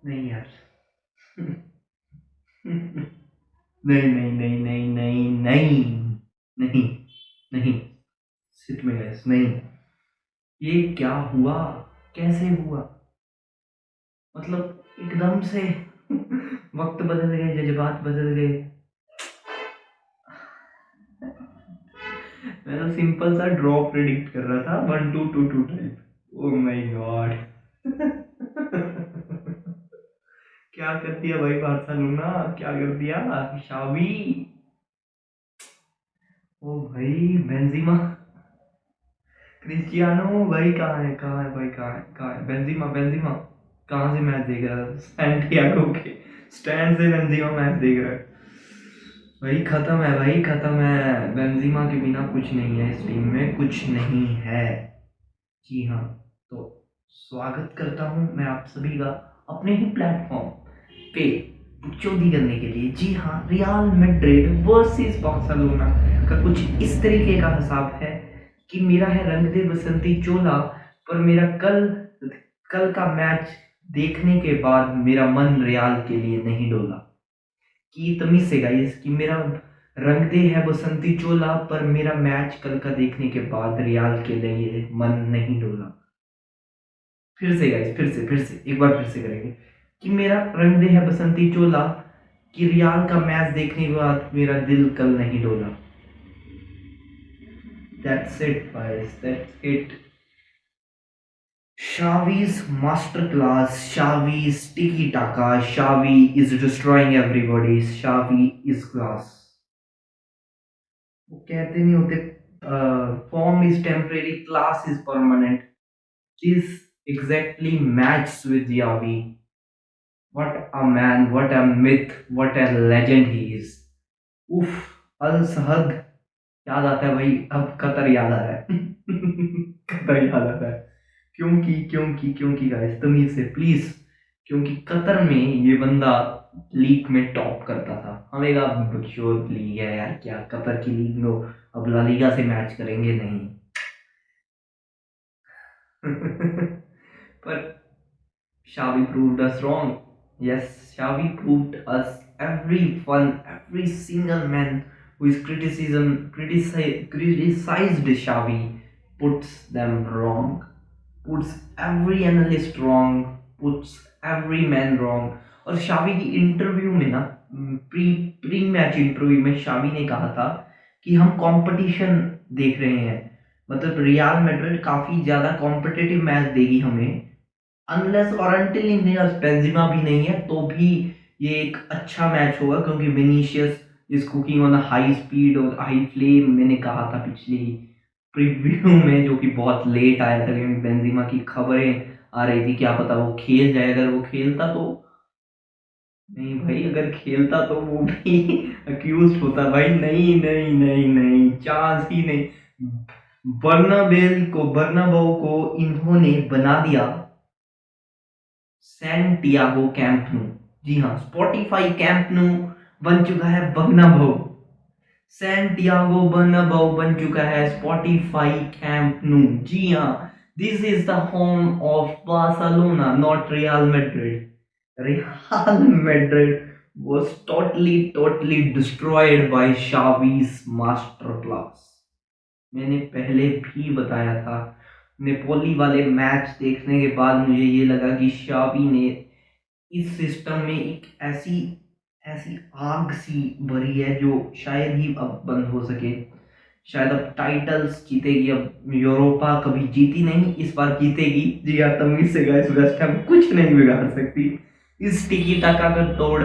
नहीं यार। नहीं नहीं नहीं नहीं नहीं नहीं नहीं नहीं। सिट में गैस नहीं। ये क्या हुआ? कैसे हुआ? मतलब एकदम से वक्त बदल गए, जज्बात बदल गए। मैं तो सिंपल सा ड्रॉ प्रिडिक्ट कर रहा था, 1 2 2 2 टाइप। Oh my God. क्या कर दिया भाई बार्सिलोना, क्या कर दिया? शावी। ओ भाई, बेंजीमा, क्रिस्टियानो भाई कहाँ है, कहाँ है भाई, कहाँ है, कहाँ है बेंजीमा? बेंजीमा कहाँ से मैच देख रहा है? सैंटियागो के स्टैंड से बेंजीमा मैच देख रहा है। भाई खत्म है, भाई खत्म है। बेंजीमा के बिना कुछ नहीं है, इस टीम में कुछ नहीं है। जी हाँ। तो स्वागत करता हूँ मैं आप सभी का अपने ही प्लेटफॉर्म पे चोरी करने के लिए। जी हाँ, रियल मैड्रिड वर्सेस बार्सिलोना का कुछ इस तरीके का हिसाब है कि मेरा है रंग दे बसंती चोला, पर मेरा कल कल का मैच देखने के बाद मेरा मन रियाल के लिए नहीं डोला। कि तमीज से गाइस, कि मेरा रंग दे है बसंती चोला, पर मेरा मैच कल का देखने के बाद रियाल के लिए मन नहीं डोला। फिर से गाइस, फिर से एक बार फिर से करेंगे कि मेरा रंग दे है बसंती चोला, कि रियाल का मैच देखने के बाद मेरा दिल कल नहीं डोला। That's it guys, that's it. Xavi's masterclass, Xavi's tiki-taka, Xavi is destroying everybody, Xavi is class. वो कहते नहीं होते, form is temporary, class is permanent. This exactly match with यावी। What a man, what a myth, what a legend he is. उफ, Al सहद याद आता है भाई, अब कतर याद आ रहा है। कतर याद आता है। क्योंकि गाइस तमीज से प्लीज, क्योंकि कतर में ये बंदा लीग में टॉप करता था। हमें कहा बकचोद लीग है यार, क्या कतर की लीग में अब ला लीगा से मैच करेंगे? नहीं। पर Xavi proved us wrong. Yes, Xavi proved us, every single man who is criticized Xavi puts them wrong, puts every analyst wrong, puts every man wrong. और शावी की interview में ना, प्री प्री मैच इंटरव्यू में शावी ने कहा था कि हम कंपटीशन देख रहे हैं, मतलब रियल मैड्रिड काफी ज्यादा कॉम्पिटिटिव मैच देगी हमें, अनलेस और अनटिल इनियस बेंजेमा भी नहीं है तो भी ये एक अच्छा मैच होगा, क्योंकि Vinicius is cooking on high speed और हाई फ्लेम। मैंने कहा था पिछली प्रीव्यू में, जो कि बहुत लेट आया था, क्योंकि बेंजेमा की खबरें आ रही थी, क्या पता वो खेल जाए। अगर वो खेलता तो, नहीं भाई, अगर खेलता तो वो भी अक्यूज होता भाई। नहीं नहीं नहीं नहीं, चांस ही नहीं। बर्नाबाउ को इन्होंने बना दिया सैंटियागो कैंप नु। जी हाँ, स्पॉटिफाई कैंप नु बन चुका है बर्नाबाउ। सैंटियागो बर्नाबाउ बन चुका है स्पॉटिफाई कैंप नु। जी हाँ, this is the home of Barcelona, not real Madrid. Real Madrid was totally destroyed by Xavi's masterclass. मैंने पहले भी बताया था, नेपोली वाले मैच देखने के बाद मुझे ये लगा कि शावी ने इस सिस्टम में एक ऐसी ऐसी आग सी भरी है जो शायद ही अब बंद हो सके। शायद अब टाइटल्स जीतेगी, अब यूरोपा कभी जीती नहीं, इस बार जीतेगी। जी हाँ, तमीज से गाइस, वेस्ट हैम कुछ नहीं बिगाड़ सकती। इस टिकी टाका का तोड़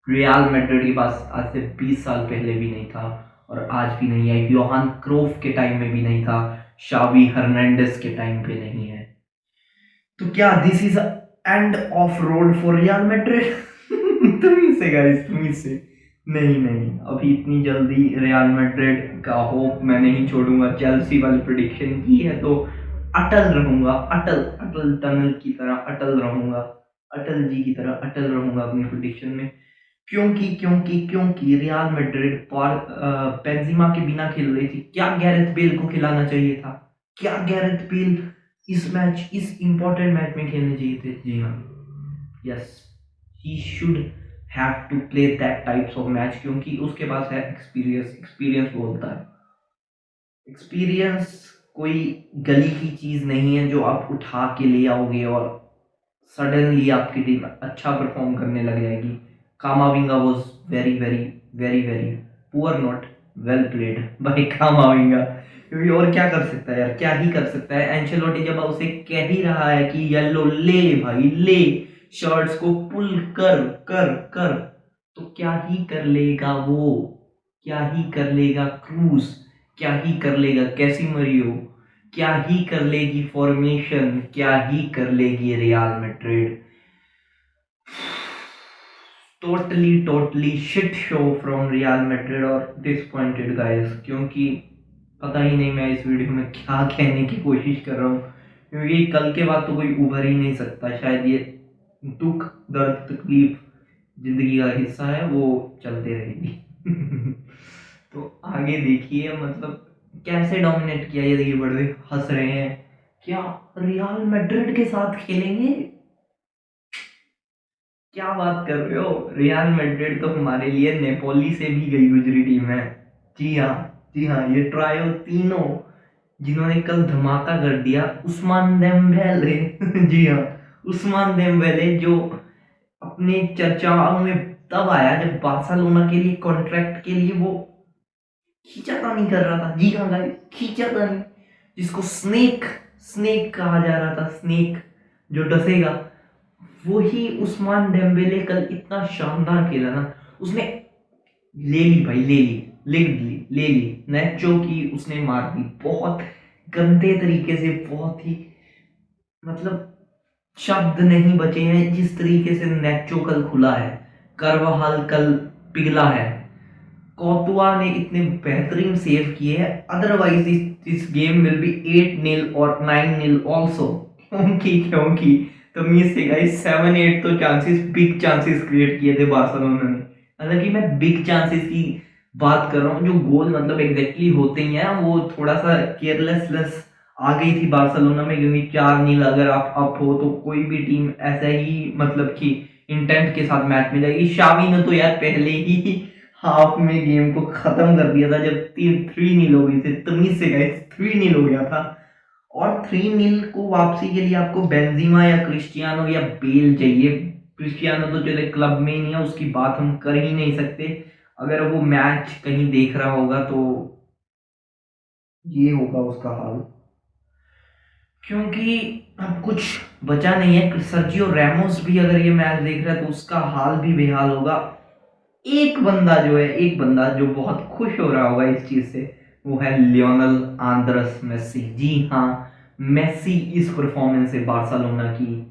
रियल मैड्रिड के पास आज से 20 साल पहले भी नहीं था, और आज भी नहीं है। योहान क्रोफ के टाइम में भी नहीं था, शावी हर्नांडेस के टाइम पे नहीं है। तो क्या this is and of road for real Madrid? तुम से गाइस, तुम से। नहीं नहीं, अभी इतनी जल्दी रियल मैड्रिड का होप मैं नहीं छोड़ूंगा। चेल्सी वाली प्रिडिक्शन की है तो अटल रहूंगा, अटल अटल टनल की तरह अटल रहूंगा, अटल जी की तरह अटल रहूंगा अपनी प्रिडिक्शन में। क्योंकि रियल मैड्रिड पर बेंजेमा के बिना खेल रही थी। क्या गैरेथ बेल को खिलाना चाहिए था? क्या गैरेथ बेल इस इंपॉर्टेंट मैच में खेलने चाहिए थे? जी हाँ, yes, he should have to play that types of match, क्योंकि उसके पास है एक्सपीरियंस। एक्सपीरियंस बोलता है, एक्सपीरियंस कोई गली की चीज़ नहीं है जो आप उठा के ले आओगे और सडनली आपकी टीम अच्छा परफॉर्म करने लग जाएगी। कामाविंगा was very very very very poor, not well played by कामाविंगा। क्योंकि और क्या कर सकता है यार, क्या ही कर सकता है। एंचेलोटी जब उसे कह ही रहा है कि येलो ले भाई ले, शर्ट्स को पुल कर कर कर, तो क्या ही कर लेगा वो, क्या ही कर लेगा क्रूज, क्या ही कर लेगा कैसीमरियो, क्या ही कर लेगी फॉर्मेशन, क्या ही कर लेगी real Madrid. Totally totally shit show from real Madrid और डिसपॉइंटेड गाइस। क्योंकि पता ही नहीं मैं इस वीडियो में क्या कहने की कोशिश कर रहा हूँ, क्योंकि कल के बाद तो कोई उभर ही नहीं सकता। शायद ये दुख दर्द तकलीफ जिंदगी का हिस्सा है, वो चलते रहेगी। तो आगे देखिए, मतलब कैसे डोमिनेट किया। ये देखिए बड़े हंस रहे हैं, क्या रियल मैड्रिड के साथ खेलेंगे, क्या बात कर रहे हो। रियल मैड्रिड तो हमारे लिए नेपोली से भी गई गुजरी टीम है। जी हाँ, जी हाँ, ये ट्रायो तीनों जिन्होंने कल धमाका कर दिया, उस्मान देम्बेले। जी हाँ, उस्मान देम्बेले जो अपने चर्चाओं में तब आया जब बार्सिलोना के लिए कॉन्ट्रैक्ट के लिए वो खींचातानी कर रहा था। जी हाँ गाइस, खींचातानी, जिसको स्नेक स्नेक कहा जा रहा था, स्नेक जो डसेगा, वही उस्मान डेम्बेले कल इतना शानदार खेला ना। उसने ले ली भाई, ले ली नेचो की, उसने मार दी बहुत गंदे तरीके से, बहुत ही, मतलब शब्द नहीं बचे हैं जिस तरीके से नेचो कल खुला है, करवाहाल कल पिघला है, कोर्तुआ ने इतने बेहतरीन सेव किए हैं। Otherwise this game will be 8-0 और 9-0 आल्सो। क्योंकि तमीज से गाइस 7-8 तो चांसेस, बिग चांसेस क्रिएट किए थे बार्सिलोना ने। हालांकि मैं बिग चांसेस की बात कर रहा हूँ, जो गोल मतलब एग्जैक्टली होते ही हैं, वो थोड़ा सा केयरलेसनेस आ गई थी बार्सिलोना में, क्योंकि 4-0 अगर आप अप हो तो कोई भी टीम ऐसा ही मतलब कि इंटेंट के साथ मैच में जाएगी। शावी ने तो यार पहले ही हाफ में गेम को खत्म कर दिया था, जब 3-0 हो गई थी। तमीज से गए 3-0 हो गया था, और 3-0 को वापसी के लिए आपको बेंजीमा या क्रिस्टियानो या बेल चाहिए। क्रिस्टियानो तो चले क्लब में ही नहीं है, उसकी बात हम कर ही नहीं सकते। अगर वो मैच कहीं देख रहा होगा तो ये होगा उसका हाल, क्योंकि अब कुछ बचा नहीं है। सर्जियो रैमोस भी अगर ये मैच देख रहा है तो उसका हाल भी बेहाल होगा। एक बंदा जो बहुत खुश हो रहा होगा इस चीज से, वो है लियोनल आंद्रेस मेसी। जी हाँ, मेसी इस परफॉर्मेंस से बार्सिलोना की,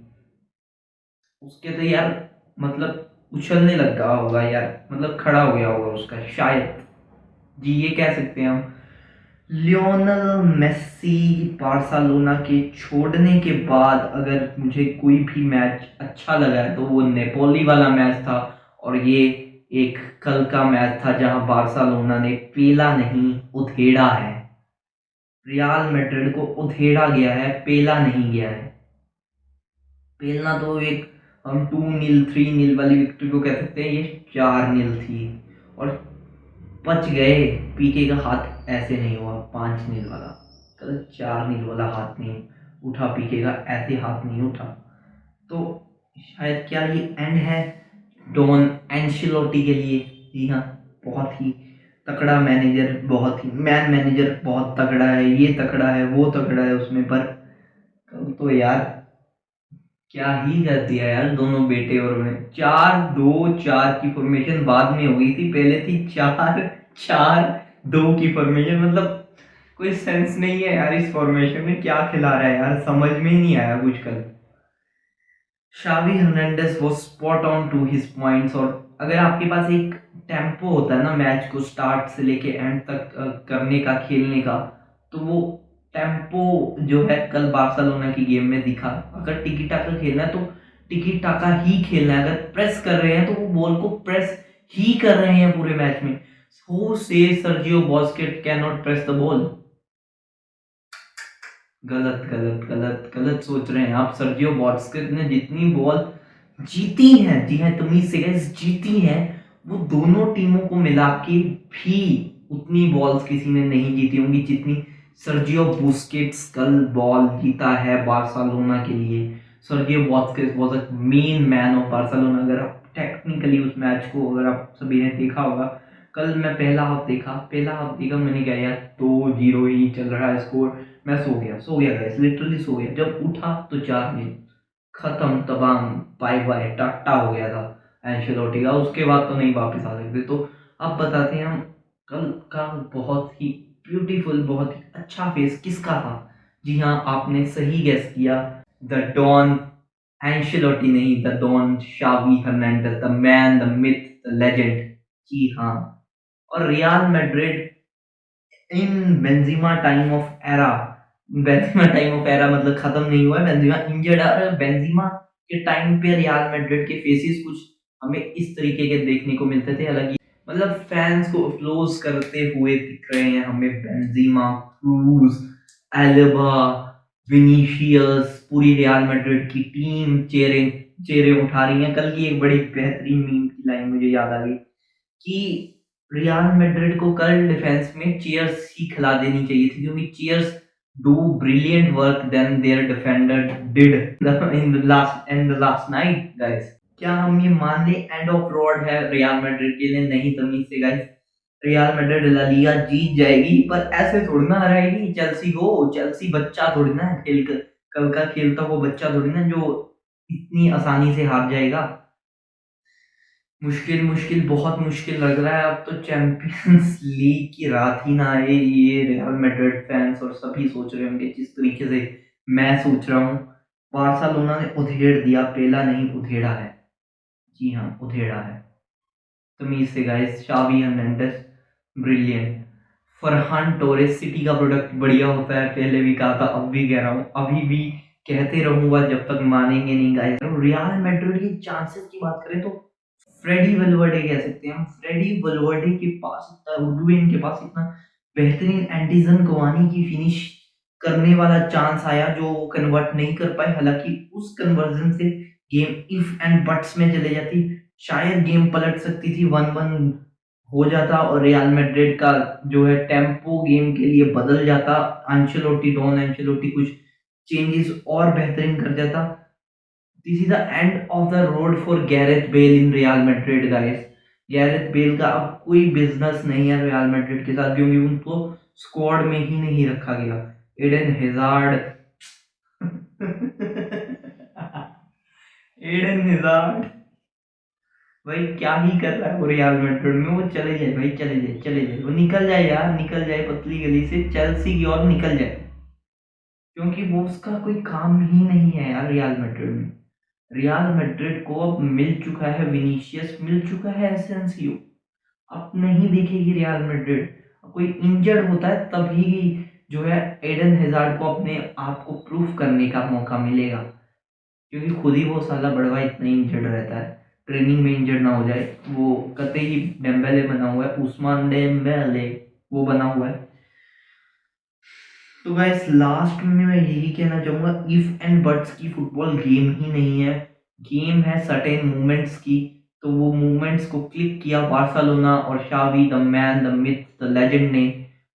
उसके तो यार मतलब उछलने लग गया होगा यार, मतलब खड़ा हो गया होगा उसका शायद। जी, ये कह सकते हैं हम। लियोनल मेसी बार्सिलोना के छोड़ने के बाद अगर मुझे कोई भी मैच अच्छा लगा है तो वो नेपोली वाला मैच था, और ये एक कल का मैच था जहां बार्सिलोना ने पेला नहीं उधेड़ा है। रियल मैड्रिड को उधेड़ा गया है, पेला नहीं गया है। पेलना तो एक, हम 2-0 3-0 वाली विक्ट्री को कह सकते हैं, ये 4-0 थी, और बच गए। पीके का हाथ ऐसे नहीं हुआ 5-0 वाला, कल 4-0 वाला हाथ नहीं उठा, पीके का ऐसे हाथ नहीं उठा। तो शायद क्या ये एंड है डॉन एंशिलोटी के लिए। जी हाँ, बहुत ही तगड़ा मैनेजर, बहुत ही मैन मैनेजर, बहुत तगड़ा है, ये तगड़ा है वो तगड़ा है उसमें, पर कल तो यार क्या ही कर दिया यार दोनों बेटे और मैं। 4-2-4 की फॉर्मेशन बाद में हो गई थी, पहले थी 4-4-2 की फॉर्मेशन। मतलब कोई सेंस नहीं है यार इस फॉर्मेशन में, क्या खिला रहा है यार, समझ में ही नहीं आया कुछ कल। शावी हर्नांडेज वो spot on to his points. और अगर आपके पास एक टेम्पो होता है ना मैच को स्टार्ट से लेके एंड तक करने का, खेलने का, तो वो टेम्पो जो है कल बार्सिलोना की गेम में दिखा। अगर टिकी टाका खेलना है तो टिकी टाका ही खेलना है, अगर प्रेस कर रहे हैं तो वो बॉल को प्रेस ही कर रहे हैं पूरे मैच में। हु से Sergio basket can not press the ball. गलत गलत गलत गलत सोच रहे हैं आप। सर्जियो बॉस्केट ने जितनी बॉल जीती हैं, जी हाँ, तुम से गैस जीती हैं। वो दोनों टीमों को मिला के भी उतनी बॉल्स किसी ने नहीं जीती होंगी जितनी सर्जियो बुस्केट्स कल बॉल जीता है बार्सिलोना के लिए। Sergio Busquets was a main man of Barcelona. अगर आप टेक्निकली उस मैच को अगर आप सभी ने देखा होगा, कल मैं पहला हाफ देखा, मैंने कहा यार 2-0 ही चल रहा है स्कोर। मैं सो गया गैस, लिटरली सो गया। जब उठा तो 4 खत्म तबांग, बाय बाय टाटा हो गया था एंcelotti का। उसके बाद तो नहीं वापस आ सकते। तो अब बताते हैं हम कल का बहुत ही ब्यूटीफुल, बहुत ही अच्छा फेस किसका था। जी हाँ, आपने सही गेस किया, द डॉन एंcelotti नहीं, the don Xavi Hernandez, the man, the myth, the legend. जी हाँ। और रियल मैड्रिड इन Benzema time of era, Benzema time of era मतलब खत्म नहीं हुआ है, बेंजिमा इंजर्ड है। और बेंजिमा के टाइम पे रियल मैड्रिड के फेसेस कुछ हमें इस तरीके के देखने को मिलते थे। हालांकि मतलब फैंस को अप्लोज करते हुए दिख रहे हैं हमें बेंजिमा, क्रूज, एल्बा, विनीशियस, पूरी रियल मैड्रिड की टीम चेहरे चेहरे उठा रही है। कल की एक बड़ी बेहतरीन मीम की लाइन मुझे याद आ गई कि रियल मैड्रिड को कल डिफेंस में चीयर्स ही खिला देनी चाहिए थी, क्योंकि cheers do brilliant work then there defender did in the last night guys. क्या हम ये मान ले एंड ऑफ रोड है रियल मैड्रिड के लिए? नहीं, तमीज से guys. Real Madrid La Liga जीत जाएगी, पर ऐसे थोड़ी ना हराएगी चेल्सी को। चेल्सी बच्चा थोड़ी ना है, खेल कर कल का खेलता वो बच्चा थोड़ी ना जो इतनी आसानी से हार जाएगा। मुश्किल मुश्किल बहुत मुश्किल लग रहा है। अब तो चैंपियंस लीग की रात ही ना आए, ये रियल मैड्रिड फैंस और सभी सोच रहे होंगे जिस तरीके से मैं सोच रहा हूँ। बार्सिलोना ने उधेड़ दिया, पेला नहीं उधेड़ा है। जी हाँ, उधेड़ा है तमीज से guys. Xavi Hernandez brilliant. Ferran Torres City का प्रोडक्ट बढ़िया होता है, पहले भी कहा था, अब भी कह रहा हूँ, अभी भी कहते रहूंगा जब तक मानेंगे नहीं गाइस। रियल मैड्रिड के चांसेस की बात करें तो फ्रेडी वलवर्डे कह सकते हैं हम। फ्रेडी वलवर्डे के पास इतना, उडुइन के पास इतना बेहतरीन एंडीजन कवानी की फिनिश करने वाला चांस आया जो वो कन्वर्ट नहीं कर पाए। हालांकि उस कन्वर्जन से गेम इफ एंड बट्स में चले जाती, शायद गेम पलट सकती थी, 1-1 हो जाता और रियल मैड्रिड का जो है टेम्पो गेम के लिए बदल जाता। एंcelotti, डॉन एंcelotti कुछ चेंजेस और बेहतरीन कर जाता। This is the end of the road for Gareth Bale in real Madrid guys. Gareth Bale का अब कोई बिजनेस नहीं है रियल मैड्रिड के साथ, क्योंकि उनको स्क्वाड में ही नहीं रखा गया। एडन हेजार्ड एडन हेजार्ड भाई क्या ही कर रहा है वो रियल मैड्रिड में। वो चले जाए भाई, चले जाए, चले जाए, वो निकल जाए यार, निकल जाए पतली गली से चेल्सी की ओर निकल जाए, क्योंकि वो उसका कोई काम ही नहीं है यार रियल मैड्रिड में। रियल मैड्रिड को अब मिल चुका है विनीशियस, मिल चुका है एसेंसियो। अब नहीं देखेगी रियल मैड्रिड। कोई इंजर्ड होता है तभी जो है एडन हेजार्ड को अपने आप को प्रूफ करने का मौका मिलेगा, क्योंकि खुद ही वो साला बड़वा इतना इंजर्ड रहता है। ट्रेनिंग में इंजर्ड ना हो जाए, वो कतई डेम्बेले बना हुआ है, उस्मान डेम्बेले वो बना हुआ है। तो गाइस लास्ट में मैं यही कहना चाहूंगा, इफ एंड बट्स की फुटबॉल गेम ही नहीं है, गेम है सर्टेन मूवमेंट्स की। तो वो मूवमेंट्स को क्लिक किया बार्सिलोना और Xavi, the man, the myth, the legend ने।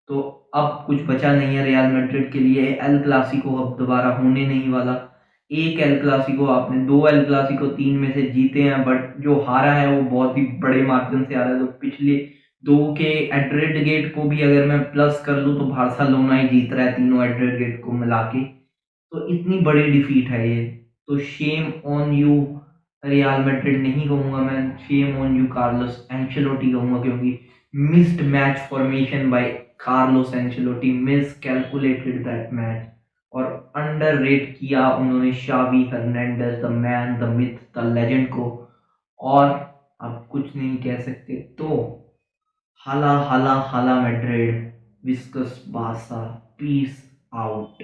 तो अब कुछ बचा नहीं है रियल मैड्रिड के लिए। एल क्लासिको अब दोबारा होने नहीं वाला। एक एल क्लासिको आपने, दो एल क्लासिको तीन में से जीते हैं, बट जो हारा है वो बहुत ही बड़े मार्जिन से हारा है। तो पिछले दो के एड्रेड को भी अगर मैं प्लस कर लूँ तो बार्सिलोना ही जीत रहा है तीनों एड्रेड को मिला के। तो इतनी बड़ी डिफीट है ये। तो shame on you Real Madrid नहीं कहूंगा मैं, शेम ऑन यू कार्लोस एंcelotti कहूंगा, क्योंकि missed match formation by Carlos एंcelotti, मिस कैलकुलेटेड दैट मैच, और अंडर रेट किया उन्होंने Xavi Hernandez, the man, the myth, the legend को। और अब कुछ नहीं कह सकते। तो हाला हाला हाला मैड्रिड, विस्कस बासा, पीस आउट।